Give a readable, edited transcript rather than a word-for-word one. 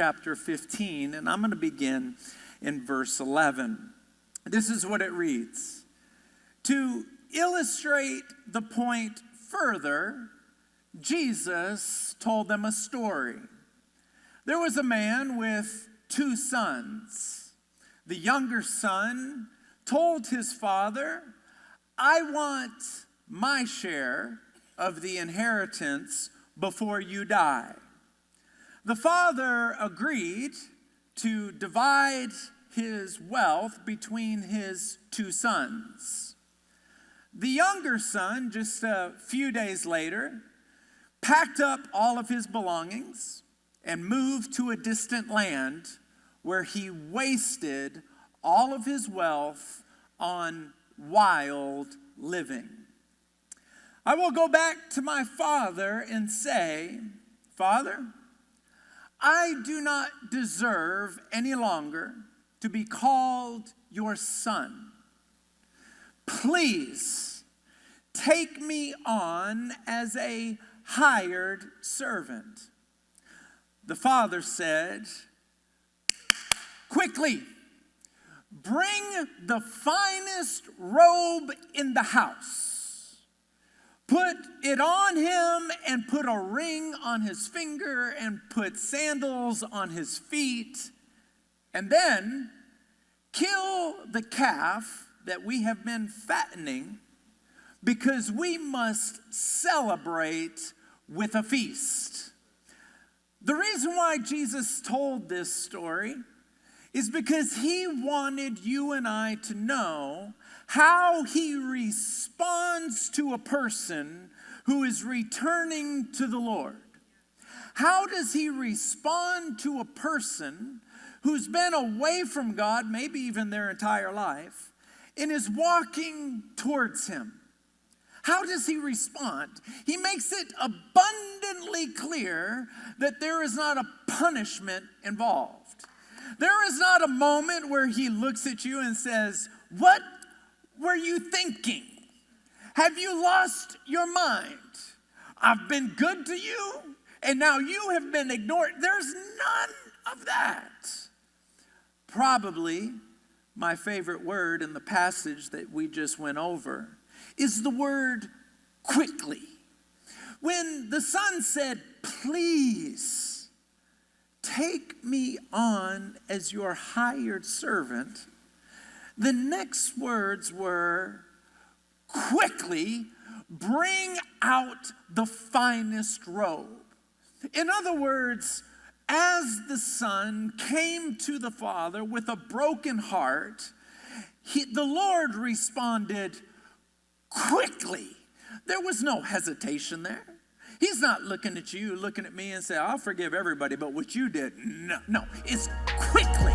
chapter 15, and I'm going to begin in verse 11. This is what it reads. To illustrate the point further, Jesus told them a story. There was a man with 2 sons. The younger son told his father, I want my share of the inheritance before you die. The father agreed to divide his wealth between his 2 sons. The younger son, just a few days later, packed up all of his belongings and moved to a distant land where he wasted all of his wealth on wild living. I will go back to my father and say, Father, I do not deserve any longer to be called your son. Please take me on as a hired servant. The father said, quickly, bring the finest robe in the house. Put it on him and put a ring on his finger and put sandals on his feet. And then kill the calf that we have been fattening, because we must celebrate with a feast. The reason why Jesus told this story is because he wanted you and I to know how he responds to a person who is returning to the Lord. How does he respond to a person who's been away from God, maybe even their entire life, and is walking towards him? How does he respond? He makes it abundantly clear that there is not a punishment involved. There is not a moment where he looks at you and says, what were you thinking? Have you lost your mind? I've been good to you, and now you have been ignored. There's none of that. Probably my favorite word in the passage that we just went over is the word quickly. When the son said, please take me on as your hired servant, the next words were, quickly bring out the finest robe. In other words, as the son came to the father with a broken heart, the Lord responded quickly. There was no hesitation there. He's not looking at you, looking at me and saying, I'll forgive everybody, but what you did, no, it's quickly.